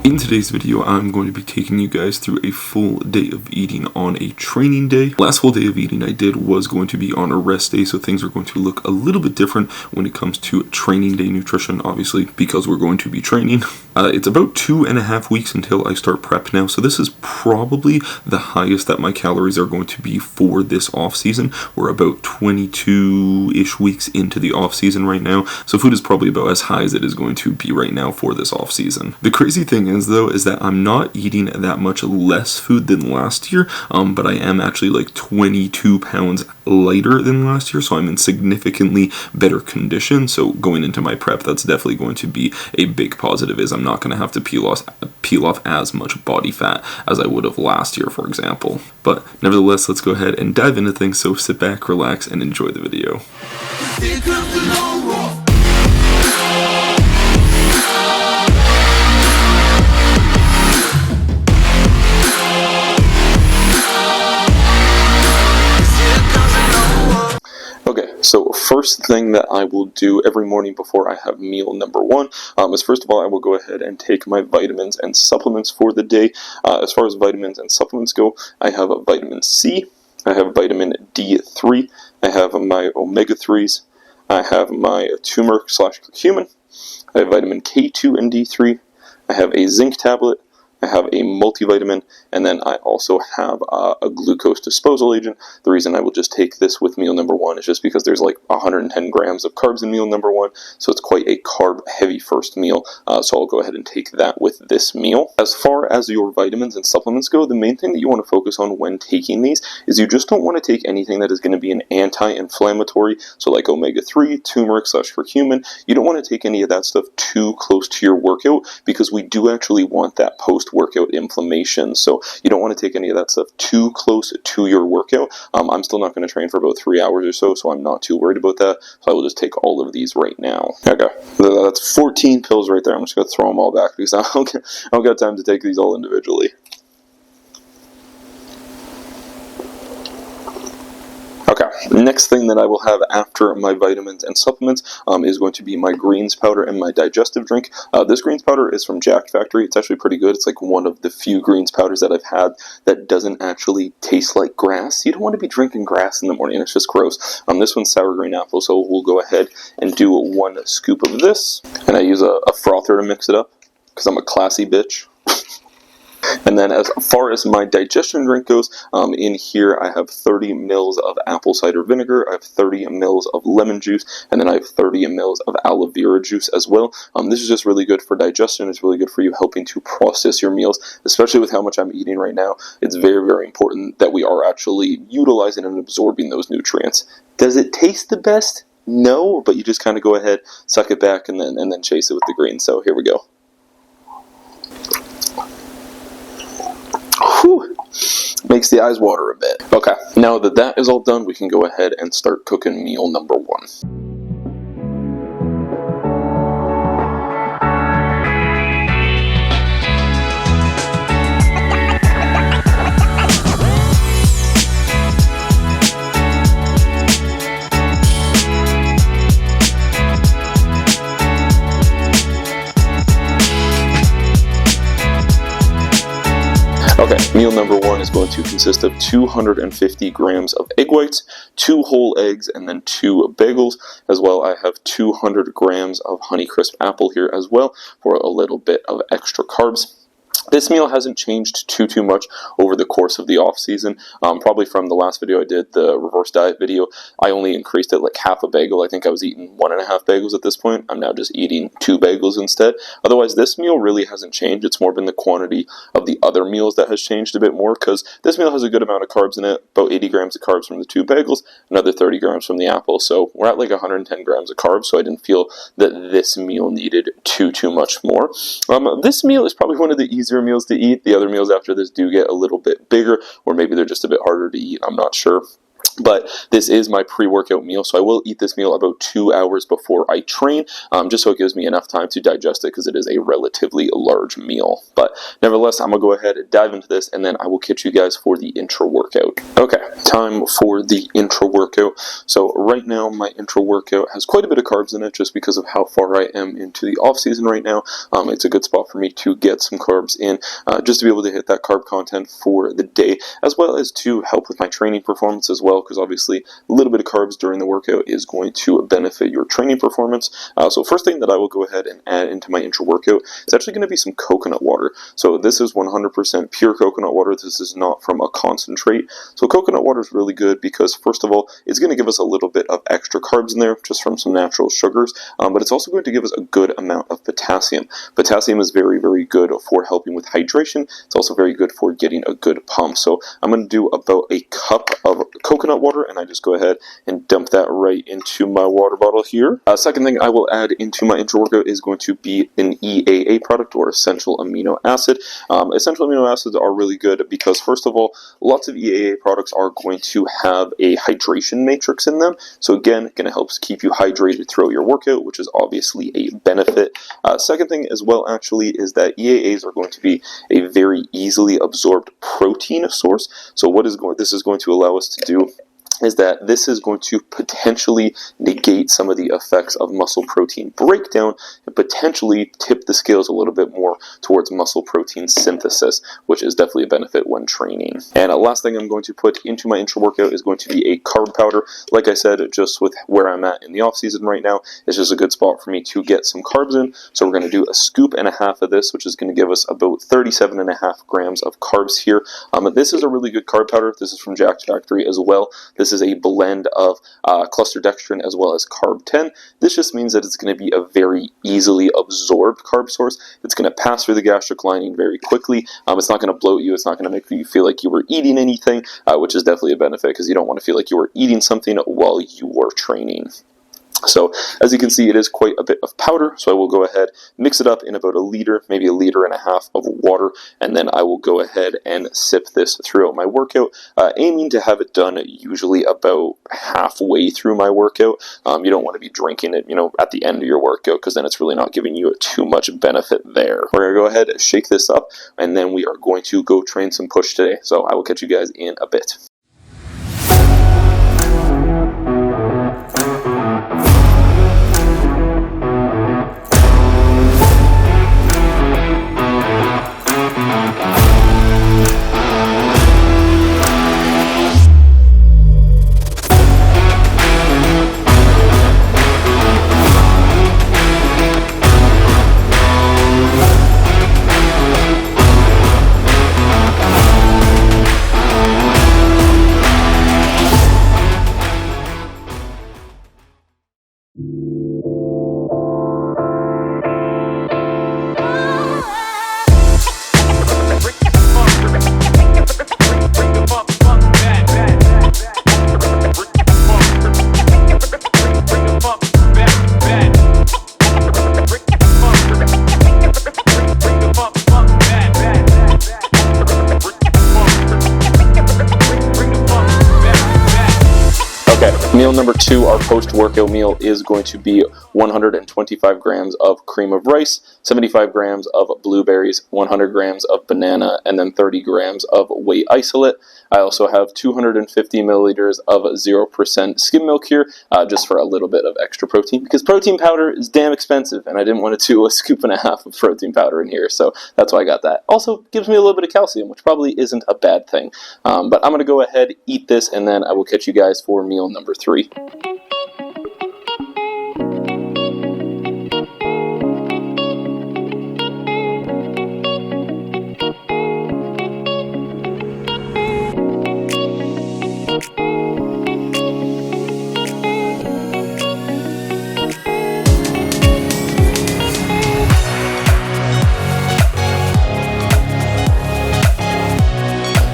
In today's video, I'm going to be taking you guys through a full day of eating on a training day. Last full day of eating I did was going to be on a rest day, so things are going to look a little bit different when it comes to training day nutrition, obviously, because we're going to be training. It's about 2.5 weeks until I start prep now, so this is probably the highest that my calories are going to be for this off season. We're about 22-ish weeks into the off season right now, so food is probably about as high as it is going to be right now for this off season. The crazy thing is that I'm not eating that much less food than last year, but I am actually like 22 pounds lighter than last year, so I'm in significantly better condition. So going into my prep, that's definitely going to be a big positive, is I'm not going to have to peel off as much body fat as I would have last year, for example. But nevertheless, let's go ahead and dive into things, so sit back, relax, and enjoy the video. So first thing that I will do every morning before I have meal number one is, first of all, I will go ahead and take my vitamins and supplements for the day. As far as vitamins and supplements go, I have a vitamin C, I have vitamin D3, I have my omega-3s, I have my turmeric/curcumin, I have vitamin K2 and D3, I have a zinc tablet, I have a multivitamin, and then I also have a glucose disposal agent. The reason I will just take this with meal number one is just because there's like 110 grams of carbs in meal number one, so it's quite a carb-heavy first meal, so I'll go ahead and take that with this meal. As far as your vitamins and supplements go, the main thing that you want to focus on when taking these is you just don't want to take anything that is going to be an anti-inflammatory, so like omega-3, turmeric/curcumin. You don't want to take any of that stuff too close to your workout, because we do actually want that post-workout inflammation, so you don't want to take any of that stuff too close to your workout. I'm still not going to train for about 3 hours or so I'm not too worried about that, so I will just take all of these right now. Okay, that's 14 pills right there. I'm just going to throw them all back because I don't got time to take these all individually. Okay, next thing that I will have after my vitamins and supplements is going to be my greens powder and my digestive drink. This greens powder is from Jack Factory. It's actually pretty good. It's like one of the few greens powders that I've had that doesn't actually taste like grass. You don't want to be drinking grass in the morning. It's just gross. This one's sour green apple, so we'll go ahead and do 1 scoop of this. And I use a frother to mix it up because I'm a classy bitch. And then as far as my digestion drink goes, in here I have 30 mils of apple cider vinegar, I have 30 mils of lemon juice, and then I have 30 mils of aloe vera juice as well. This is just really good for digestion. It's really good for you helping to process your meals, especially with how much I'm eating right now. It's very, very important that we are actually utilizing and absorbing those nutrients. Does it taste the best? No, but you just kind of go ahead, suck it back, and then chase it with the green. So here we go. Whew. Makes the eyes water a bit. Okay, now that that is all done, we can go ahead and start cooking meal number one. Okay, meal number one is going to consist of 250 grams of egg whites, 2 whole eggs, and then 2 bagels. As well, I have 200 grams of Honeycrisp apple here as well for a little bit of extra carbs. This meal hasn't changed too much over the course of the off season. Probably from the last video I did, the reverse diet video, I only increased it like half a bagel. I think I was eating 1.5 bagels at this point. I'm now just eating 2 bagels instead. Otherwise, this meal really hasn't changed. It's more been the quantity of the other meals that has changed a bit more, because this meal has a good amount of carbs in it, about 80 grams of carbs from the 2 bagels, another 30 grams from the apple. So we're at like 110 grams of carbs, so I didn't feel that this meal needed too much more. This meal is probably one of the easier meals to eat. The other meals after this do get a little bit bigger, or maybe they're just a bit harder to eat. I'm not sure. But this is my pre-workout meal, so I will eat this meal about 2 hours before I train, just so it gives me enough time to digest it, because it is a relatively large meal. But nevertheless, I'm going to go ahead and dive into this, and then I will catch you guys for the intro workout. Okay, time for the intro workout. So right now, my intro workout has quite a bit of carbs in it, just because of how far I am into the off-season right now. It's a good spot for me to get some carbs in, just to be able to hit that carb content for the day, as well as to help with my training performance as well, because obviously a little bit of carbs during the workout is going to benefit your training performance. So first thing that I will go ahead and add into my intro workout is actually going to be some coconut water. So this is 100% pure coconut water. This is not from a concentrate. So coconut water is really good because, first of all, it's going to give us a little bit of extra carbs in there just from some natural sugars, but it's also going to give us a good amount of potassium. Potassium is very, very good for helping with hydration. It's also very good for getting a good pump. So I'm going to do about a cup of coconut water, and I just go ahead and dump that right into my water bottle here. Second thing I will add into my intro workout is going to be an EAA product, or essential amino acid. Essential amino acids are really good because, first of all, lots of EAA products are going to have a hydration matrix in them. So again, going to help keep you hydrated throughout your workout, which is obviously a benefit. Second thing as well, actually, is that EAAs are going to be a very easily absorbed protein source. So what this is going to allow us to do is that this is going to potentially negate some of the effects of muscle protein breakdown and potentially tip the scales a little bit more towards muscle protein synthesis, which is definitely a benefit when training. And last thing I'm going to put into my intro workout is going to be a carb powder. Like I said, just with where I'm at in the off season right now, it's just a good spot for me to get some carbs in. So we're going to do a scoop and a half of this, which is going to give us about 37.5 grams of carbs here. This is a really good carb powder. This is from Jack's Factory as well. This is a blend of cluster dextrin as well as carb 10. This just means that it's going to be a very easily absorbed carb source. It's going to pass through the gastric lining very quickly. It's not going to bloat you. It's not going to make you feel like you were eating anything, which is definitely a benefit because you don't want to feel like you were eating something while you were training. So as you can see, it is quite a bit of powder, so I will go ahead, mix it up in about a liter, maybe 1.5 liters of water, and then I will go ahead and sip this throughout my workout, aiming to have it done usually about halfway through my workout. You don't want to be drinking it, at the end of your workout, because then it's really not giving you too much benefit there. We're going to go ahead and shake this up, and then we are going to go train some push today. So I will catch you guys in a bit. Meal number 2, our post-workout meal, is going to be 125 grams of cream of rice, 75 grams of blueberries, 100 grams of banana, and then 30 grams of whey isolate. I also have 250 milliliters of 0% skim milk here, just for a little bit of extra protein, because protein powder is damn expensive, and I didn't want to do a scoop and a half of protein powder in here, so that's why I got that. Also gives me a little bit of calcium, which probably isn't a bad thing. But I'm going to go ahead, eat this, and then I will catch you guys for meal number 3.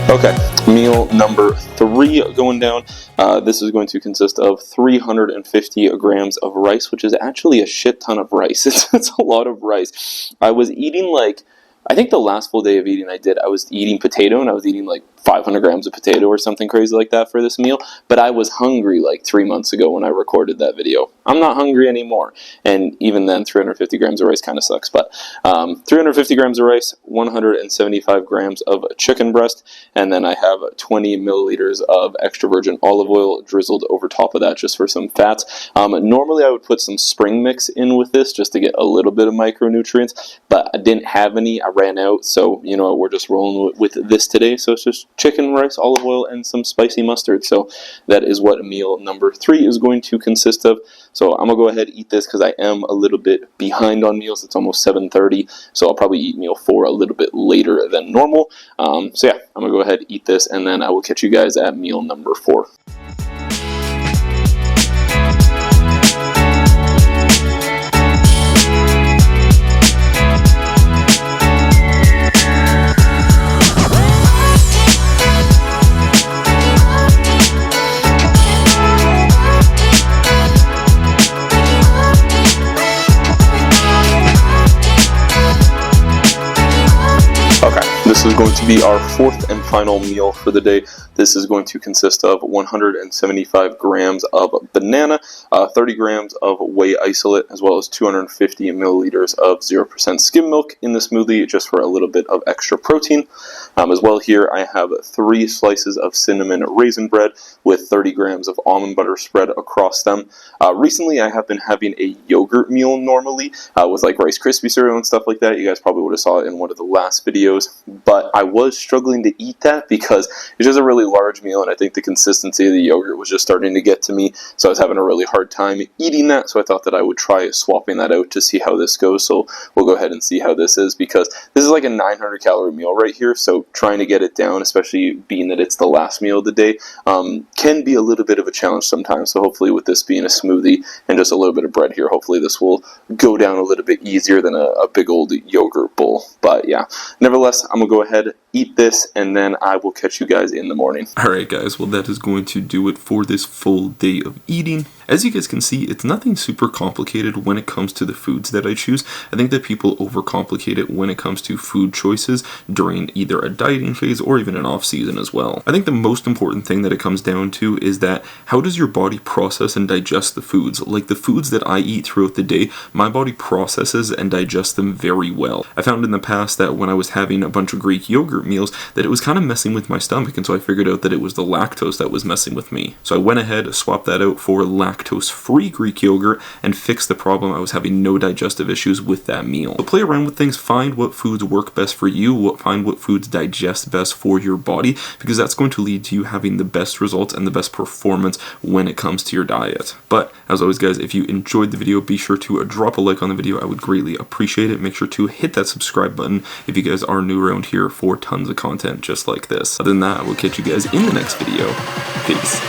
Okay, meal number 3 going down. This is going to consist of 350 grams of rice, which is actually a shit ton of rice. It's a lot of rice. I was eating like I think the last full day of eating I was eating potato, and I was eating like 500 grams of potato or something crazy like that for this meal, but I was hungry like 3 months ago when I recorded that video. I'm not hungry anymore, and even then 350 grams of rice kind of sucks, but 350 grams of rice, 175 grams of chicken breast, and then I have 20 milliliters of extra virgin olive oil drizzled over top of that just for some fats. Normally I would put some spring mix in with this just to get a little bit of micronutrients, but I didn't have any. I ran out, so you know, we're just rolling with this today. So it's just chicken, rice, olive oil, and some spicy mustard. So that is what meal number 3 is going to consist of. So I'm gonna go ahead and eat this because I am a little bit behind on meals. It's almost 7:30, so I'll probably eat meal 4 a little bit later than normal. So yeah, I'm gonna go ahead and eat this, and then I will catch you guys at meal number 4. This is going to be our 4th and final meal for the day. This is going to consist of 175 grams of banana, 30 grams of whey isolate, as well as 250 milliliters of 0% skim milk in the smoothie, just for a little bit of extra protein. As well here, I have 3 slices of cinnamon raisin bread with 30 grams of almond butter spread across them. Recently, I have been having a yogurt meal normally with like Rice Krispie cereal and stuff like that. You guys probably would have saw it in one of the last videos, but I was struggling to eat that because it's just a really large meal, and I think the consistency of the yogurt was just starting to get to me, so I was having a really hard time eating that. So I thought that I would try swapping that out to see how this goes. So we'll go ahead and see how this is, because this is like a 900 calorie meal right here, so trying to get it down, especially being that it's the last meal of the day, can be a little bit of a challenge sometimes. So hopefully with this being a smoothie and just a little bit of bread here, hopefully this will go down a little bit easier than a big old yogurt bowl. But yeah, nevertheless, I'm gonna go ahead, eat this, and then I will catch you guys in the morning. Alright guys, well that is going to do it for this full day of eating. As you guys can see, it's nothing super complicated when it comes to the foods that I choose. I think that people overcomplicate it when it comes to food choices during either a dieting phase or even an off season as well. I think the most important thing that it comes down to is that how does your body process and digest the foods? Like the foods that I eat throughout the day, my body processes and digests them very well. I found in the past that when I was having a bunch of Greek yogurt meals that it was kind of messing with my stomach, and so I figured out that it was the lactose that was messing with me. So I went ahead, swapped that out for lactose-free Greek yogurt, and fixed the problem. I was having no digestive issues with that meal. So play around with things, find what foods work best for you, find what foods digest best for your body, because that's going to lead to you having the best results and the best performance when it comes to your diet. But as always guys, if you enjoyed the video, be sure to drop a like on the video. I would greatly appreciate it. Make sure to hit that subscribe button if you guys are new around here for tons of content just like this. Other than that, I will catch you guys in the next video. Peace.